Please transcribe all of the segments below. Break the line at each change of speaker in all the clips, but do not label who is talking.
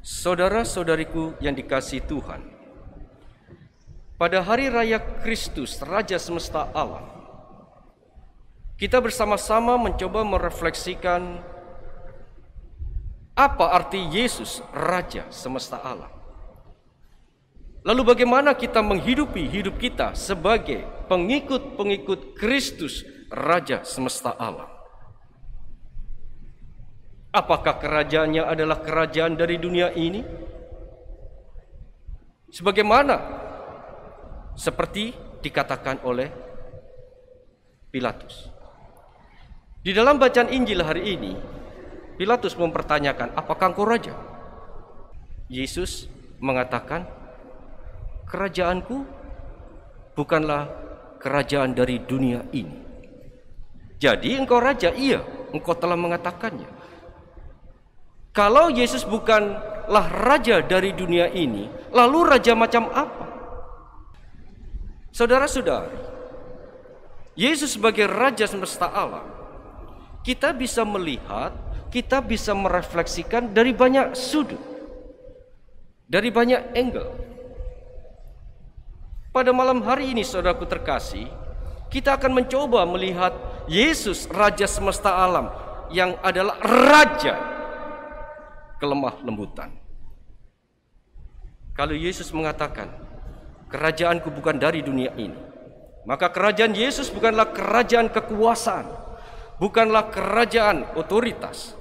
Saudara-saudariku yang dikasihi Tuhan, pada hari raya Kristus, Raja semesta alam, kita bersama-sama mencoba merefleksikan apa arti Yesus, Raja semesta alam. Lalu bagaimana kita menghidupi hidup kita sebagai pengikut-pengikut Kristus, Raja semesta alam. Apakah kerajaannya adalah kerajaan dari dunia ini? Sebagaimana seperti dikatakan oleh Pilatus. Di dalam bacaan Injil hari ini, Pilatus mempertanyakan, apakah engkau raja? Yesus mengatakan, kerajaanku bukanlah kerajaan dari dunia ini. Jadi engkau raja? Iya, engkau telah mengatakannya. Kalau Yesus bukanlah raja dari dunia ini, lalu raja macam apa? Saudara-saudari, Yesus sebagai Raja semesta alam, kita bisa melihat, kita bisa merefleksikan dari banyak sudut, dari banyak angle. Pada malam hari ini, saudaraku terkasih, kita akan mencoba melihat Yesus Raja semesta alam yang adalah Raja kelemah lembutan. Kalau Yesus mengatakan, kerajaanku bukan dari dunia ini, maka kerajaan Yesus bukanlah kerajaan kekuasaan, bukanlah kerajaan otoritas,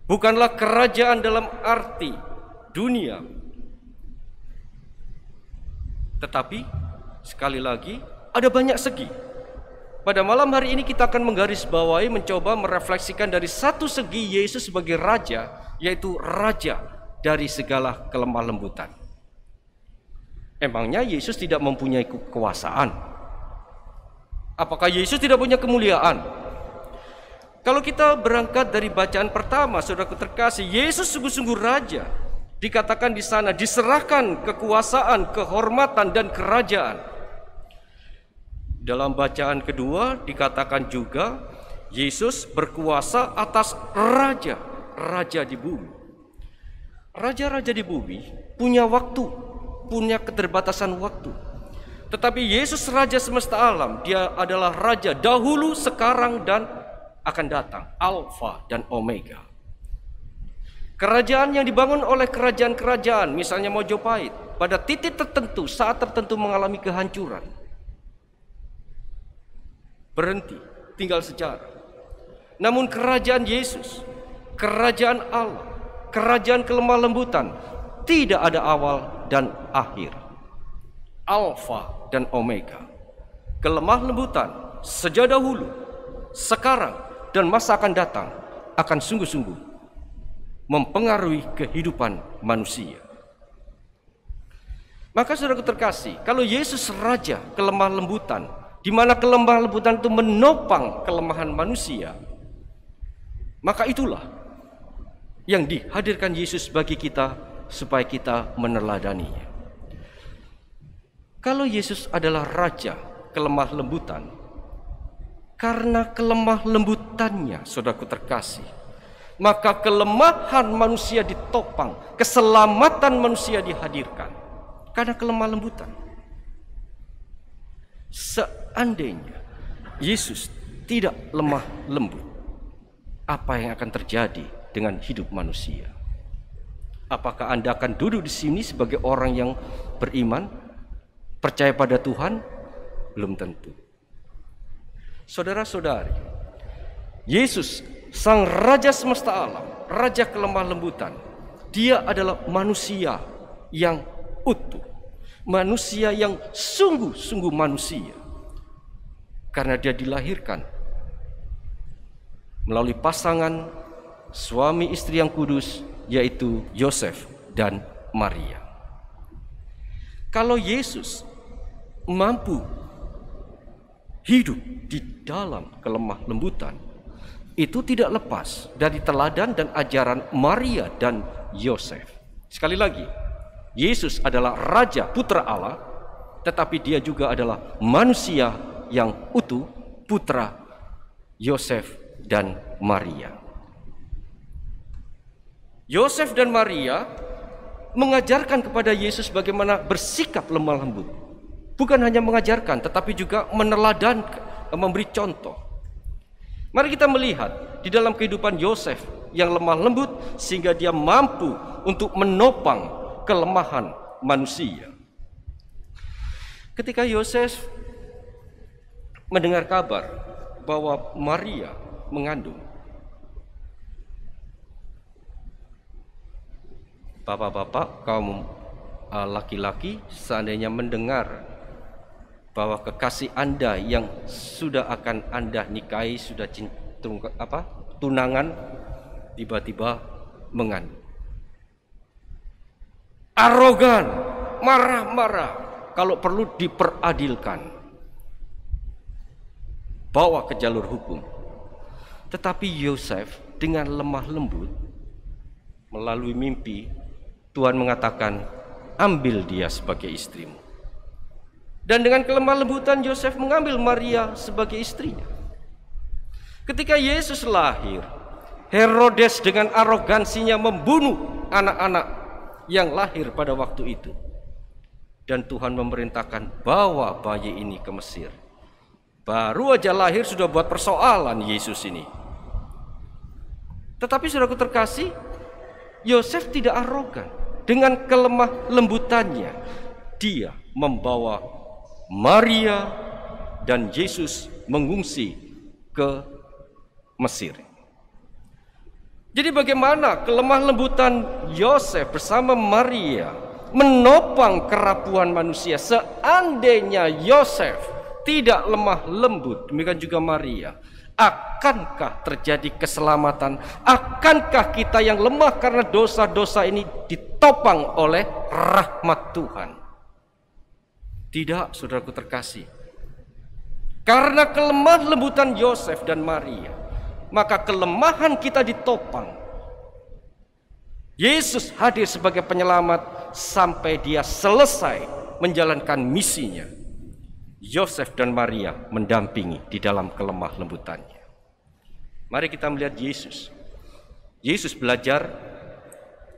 bukanlah kerajaan dalam arti dunia. Tetapi sekali lagi ada banyak segi. Pada malam hari ini kita akan menggarisbawahi, mencoba merefleksikan dari satu segi Yesus sebagai Raja, yaitu Raja dari segala kelemah lembutan. Emangnya Yesus tidak mempunyai kekuasaan? Apakah Yesus tidak punya kemuliaan? Kalau kita berangkat dari bacaan pertama, saudaraku terkasih, Yesus sungguh-sungguh Raja. Dikatakan di sana, diserahkan kekuasaan, kehormatan, dan kerajaan. Dalam bacaan kedua dikatakan juga Yesus berkuasa atas raja di bumi. Raja-raja di bumi punya waktu, punya keterbatasan waktu. Tetapi Yesus Raja semesta alam, dia adalah Raja dahulu, sekarang, dan akan datang, Alfa dan Omega. Kerajaan yang dibangun oleh kerajaan-kerajaan, misalnya Mojopahit, pada titik tertentu, saat tertentu mengalami kehancuran. Berhenti, tinggal sejarah. Namun kerajaan Yesus, kerajaan Allah, kerajaan kelemah lembutan, tidak ada awal dan akhir. Alfa dan Omega. Kelemah lembutan sejak dahulu, sekarang, dan masa akan datang akan sungguh-sungguh mempengaruhi kehidupan manusia. Maka saudaraku terkasih, kalau Yesus Raja kelemah lembutan, di mana kelemah lembutan itu menopang kelemahan manusia, maka itulah yang dihadirkan Yesus bagi kita supaya kita meneladaninya. Kalau Yesus adalah Raja kelemah lembutan, karena kelemah lembutannya, saudaraku terkasih, maka kelemahan manusia ditopang, keselamatan manusia dihadirkan karena kelemah lembutan. Seandainya Yesus tidak lemah lembut, apa yang akan terjadi dengan hidup manusia? Apakah Anda akan duduk di sini sebagai orang yang beriman, percaya pada Tuhan? Belum tentu. Saudara-saudari, Yesus Sang Raja semesta alam, Raja kelemah lembutan, dia adalah manusia yang utuh, manusia yang sungguh-sungguh manusia, karena dia dilahirkan melalui pasangan suami istri yang kudus, yaitu Yosef dan Maria. Kalau Yesus mampu hidup di dalam kelemah lembutan, itu tidak lepas dari teladan dan ajaran Maria dan Yosef. Sekali lagi, Yesus adalah Raja Putra Allah, tetapi dia juga adalah manusia yang utuh, putra Yosef dan Maria. Yosef dan Maria mengajarkan kepada Yesus bagaimana bersikap lemah lembut. Bukan hanya mengajarkan, tetapi juga meneladankan, memberi contoh. Mari kita melihat di dalam kehidupan Yosef yang lemah lembut sehingga dia mampu untuk menopang kelemahan manusia. Ketika Yosef mendengar kabar bahwa Maria mengandung, bapak-bapak, kaum laki-laki, seandainya mendengar bahwa kekasih Anda yang sudah akan Anda nikahi, sudah tunangan, tiba-tiba mengandung. Arogan, marah-marah, kalau perlu diperadilkan, bawa ke jalur hukum. Tetapi Yosef dengan lemah lembut melalui mimpi, Tuhan mengatakan, ambil dia sebagai istrimu. Dan dengan kelemah lembutan Yosef mengambil Maria sebagai istrinya. Ketika Yesus lahir, Herodes dengan arogansinya membunuh anak-anak yang lahir pada waktu itu. Dan Tuhan memerintahkan, bawa bayi ini ke Mesir. Baru aja lahir sudah buat persoalan Yesus ini. Tetapi saudaraku terkasih, Yosef tidak arogan. Dengan kelemah lembutannya, dia membawa Maria dan Yesus mengungsi ke Mesir. Jadi bagaimana kelemah lembutan Yosef bersama Maria menopang kerapuhan manusia? Seandainya Yosef tidak lemah lembut, demikian juga Maria, akankah terjadi keselamatan? Akankah kita yang lemah karena dosa-dosa ini ditopang oleh rahmat Tuhan? Tidak, saudaraku terkasih. Karena kelemah lembutan Yosef dan Maria, maka kelemahan kita ditopang. Yesus hadir sebagai penyelamat sampai dia selesai menjalankan misinya. Yosef dan Maria mendampingi di dalam kelemah lembutannya. Mari kita melihat Yesus. Yesus belajar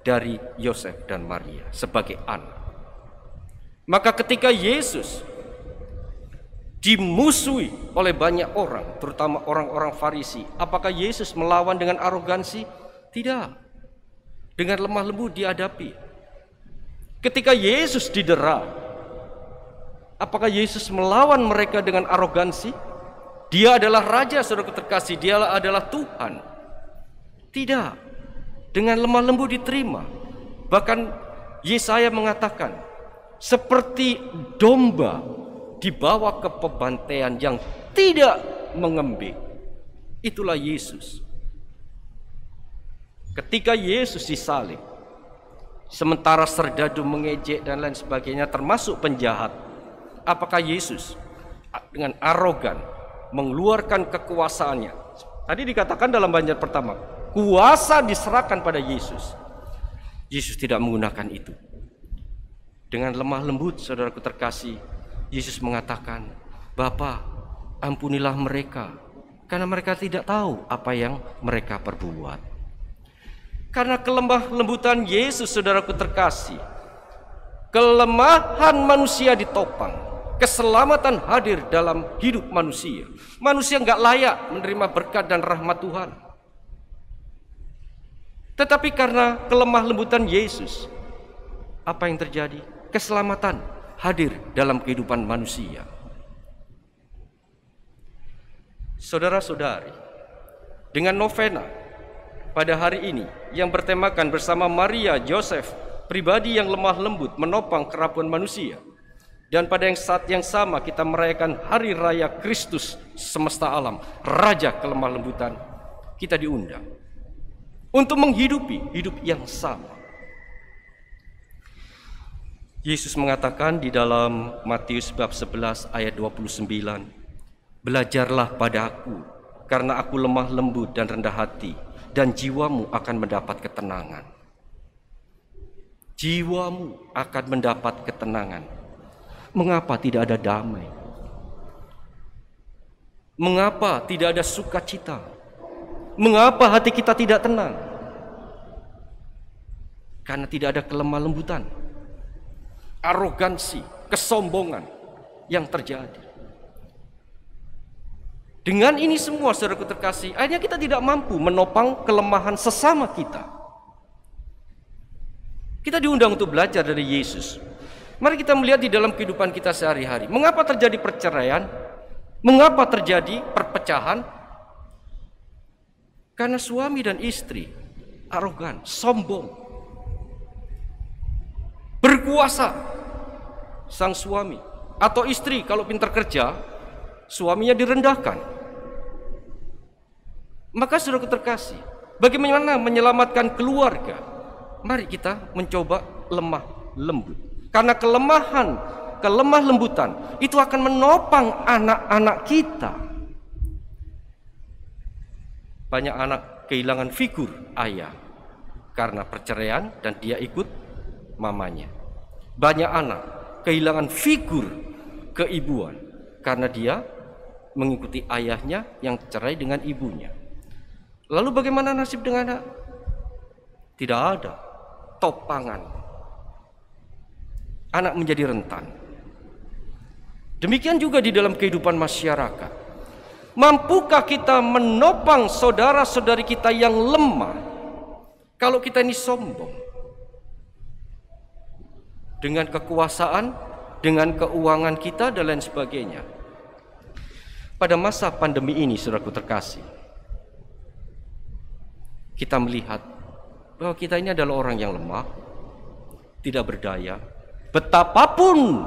dari Yosef dan Maria sebagai anak. Maka ketika Yesus dimusuhi oleh banyak orang, terutama orang-orang Farisi, apakah Yesus melawan dengan arogansi? Tidak. Dengan lemah lembut dihadapi. Ketika Yesus didera, apakah Yesus melawan mereka dengan arogansi? Dia adalah Raja, saudaraku terkasih, dia adalah Tuhan. Tidak. Dengan lemah lembut diterima. Bahkan Yesaya mengatakan, seperti domba dibawa ke pembantaian yang tidak mengembik. Itulah Yesus. Ketika Yesus disalib, sementara serdadu mengejek dan lain sebagainya, termasuk penjahat, apakah Yesus dengan arogan mengeluarkan kekuasaannya? Tadi dikatakan dalam bagian pertama, kuasa diserahkan pada Yesus. Yesus tidak menggunakan itu. Dengan lemah lembut, saudaraku terkasih, Yesus mengatakan, Bapa, ampunilah mereka, karena mereka tidak tahu apa yang mereka perbuat. Karena kelemah lembutan Yesus, saudaraku terkasih, kelemahan manusia ditopang, keselamatan hadir dalam hidup manusia. Manusia nggak layak menerima berkat dan rahmat Tuhan. Tetapi karena kelemah lembutan Yesus, apa yang terjadi? Keselamatan hadir dalam kehidupan manusia. Saudara-saudari, dengan novena pada hari ini yang bertemakan bersama Maria, Yosef, pribadi yang lemah lembut menopang kerapuhan manusia, dan pada saat yang sama kita merayakan Hari Raya Kristus semesta alam, Raja kelemah lembutan, kita diundang untuk menghidupi hidup yang sama. Yesus mengatakan di dalam Matius bab 11 ayat 29, belajarlah pada aku, karena aku lemah lembut dan rendah hati, dan jiwamu akan mendapat ketenangan. Jiwamu akan mendapat ketenangan. Mengapa tidak ada damai? Mengapa tidak ada sukacita? Mengapa hati kita tidak tenang? Karena tidak ada kelemah lembutan, arogansi, kesombongan yang terjadi. Dengan ini semua, saudaraku terkasih, akhirnya kita tidak mampu menopang kelemahan sesama kita. Kita diundang untuk belajar dari Yesus. Mari kita melihat di dalam kehidupan kita sehari-hari. Mengapa terjadi perceraian? Mengapa terjadi perpecahan? Karena suami dan istri arogan, sombong, berkuasa. Sang suami atau istri kalau pintar kerja, suaminya direndahkan. Maka saudaraku terkasih, bagaimana menyelamatkan keluarga? Mari kita mencoba lemah lembut. Karena kelemah lembutan itu akan menopang anak-anak kita. Banyak anak kehilangan figur ayah karena perceraian dan dia ikut mamanya. Banyak anak kehilangan figur keibuan karena dia mengikuti ayahnya yang cerai dengan ibunya. Lalu bagaimana nasib dengan anak? Tidak ada topangan. Anak menjadi rentan. Demikian juga di dalam kehidupan masyarakat. Mampukah kita menopang saudara-saudari kita yang lemah? Kalau kita ini sombong, dengan kekuasaan, dengan keuangan kita dan lain sebagainya. Pada masa pandemi ini, saudaraku terkasih, kita melihat bahwa kita ini adalah orang yang lemah, tidak berdaya. Betapapun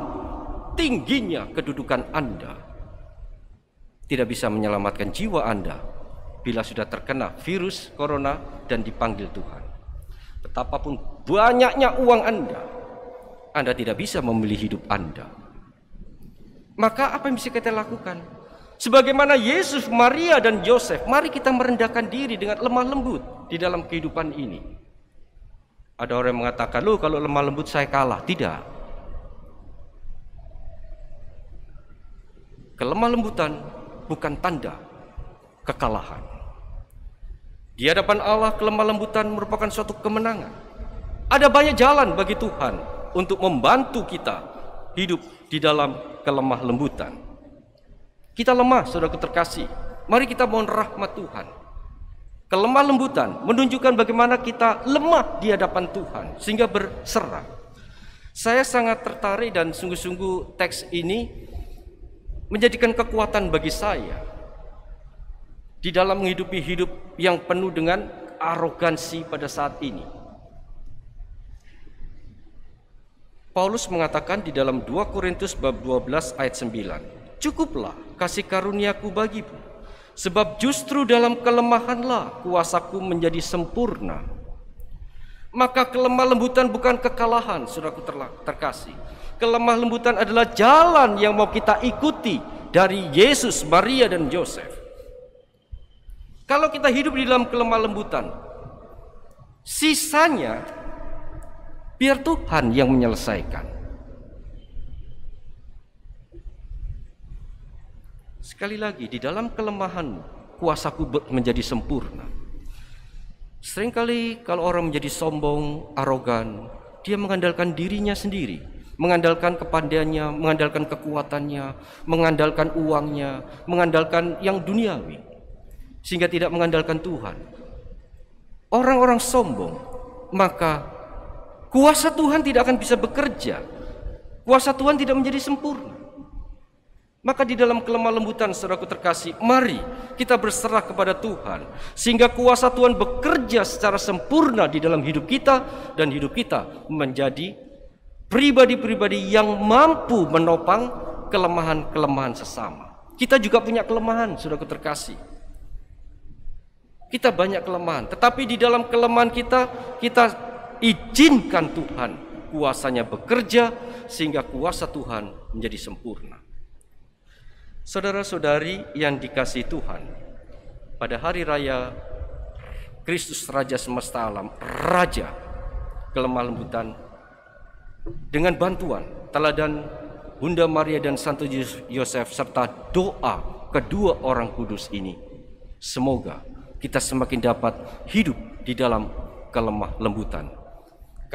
tingginya kedudukan Anda, tidak bisa menyelamatkan jiwa Anda bila sudah terkena virus corona dan dipanggil Tuhan. Betapapun banyaknya uang Anda tidak bisa memilih hidup Anda. Maka apa yang bisa kita lakukan? Sebagaimana Yesus, Maria, dan Yosef, mari kita merendahkan diri dengan lemah lembut di dalam kehidupan ini. Ada orang yang mengatakan, loh kalau lemah lembut saya kalah. Tidak. Kelemah lembutan bukan tanda kekalahan. Di hadapan Allah, kelemah lembutan merupakan suatu kemenangan. Ada banyak jalan bagi Tuhan untuk membantu kita hidup di dalam kelemah lembutan. Kita lemah, saudaraku terkasih. Mari kita mohon rahmat Tuhan. Kelemah lembutan menunjukkan bagaimana kita lemah di hadapan Tuhan sehingga berserah. Saya sangat tertarik dan sungguh-sungguh teks ini menjadikan kekuatan bagi saya di dalam menghidupi hidup yang penuh dengan arogansi pada saat ini. Paulus mengatakan di dalam 2 Korintus bab 12 ayat 9, cukuplah kasih karuniaku bagimu, sebab justru dalam kelemahanlah kuasaku menjadi sempurna. Maka kelemah lembutan bukan kekalahan, saudaraku terkasih. Kelemah lembutan adalah jalan yang mau kita ikuti dari Yesus, Maria, dan Yosef. Kalau kita hidup di dalam kelemah lembutan, sisanya biar Tuhan yang menyelesaikan. Sekali lagi, di dalam kelemahanmu, kuasaku menjadi sempurna. Seringkali kalau orang menjadi sombong, arogan, dia mengandalkan dirinya sendiri, mengandalkan kepandaiannya, mengandalkan kekuatannya, mengandalkan uangnya, mengandalkan yang duniawi, sehingga tidak mengandalkan Tuhan. Orang-orang sombong, maka kuasa Tuhan tidak akan bisa bekerja. Kuasa Tuhan tidak menjadi sempurna. Maka di dalam kelemah lembutan, saudaraku terkasih, mari kita berserah kepada Tuhan, sehingga kuasa Tuhan bekerja secara sempurna di dalam hidup kita, dan hidup kita menjadi pribadi-pribadi yang mampu menopang kelemahan-kelemahan sesama. Kita juga punya kelemahan, saudaraku terkasih. Kita banyak kelemahan, tetapi di dalam kelemahan kita izinkan Tuhan kuasanya bekerja, sehingga kuasa Tuhan menjadi sempurna. Saudara-saudari yang dikasihi Tuhan, pada hari raya Kristus Raja semesta alam, Raja kelemah lembutan, dengan bantuan teladan Bunda Maria dan Santo Yosef serta doa kedua orang kudus ini, semoga kita semakin dapat hidup di dalam kelemah lembutan.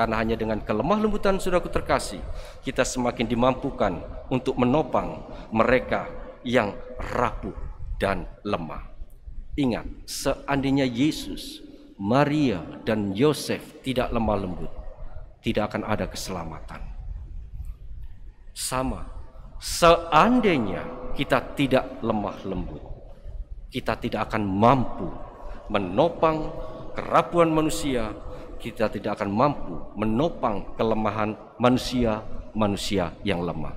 Karena hanya dengan kelemah lembutan saudaraku terkasih, kita semakin dimampukan untuk menopang mereka yang rapuh dan lemah. Ingat, seandainya Yesus, Maria, dan Yosef tidak lemah lembut, tidak akan ada keselamatan. Sama, seandainya kita tidak lemah lembut, kita tidak akan mampu menopang kerapuhan manusia, kita tidak akan mampu menopang kelemahan manusia yang lemah.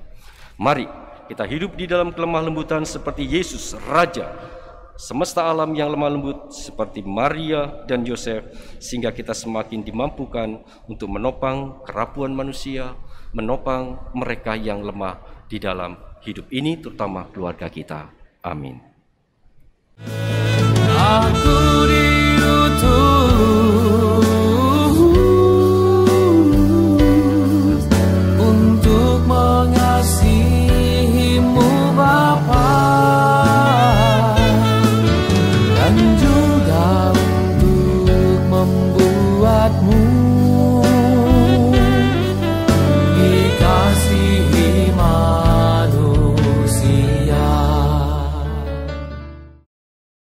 Mari kita hidup di dalam kelemah lembutan seperti Yesus, Raja semesta alam yang lemah lembut, seperti Maria dan Yosef, sehingga kita semakin dimampukan untuk menopang kerapuhan manusia, menopang mereka yang lemah di dalam hidup ini, terutama keluarga kita. Amin. Aku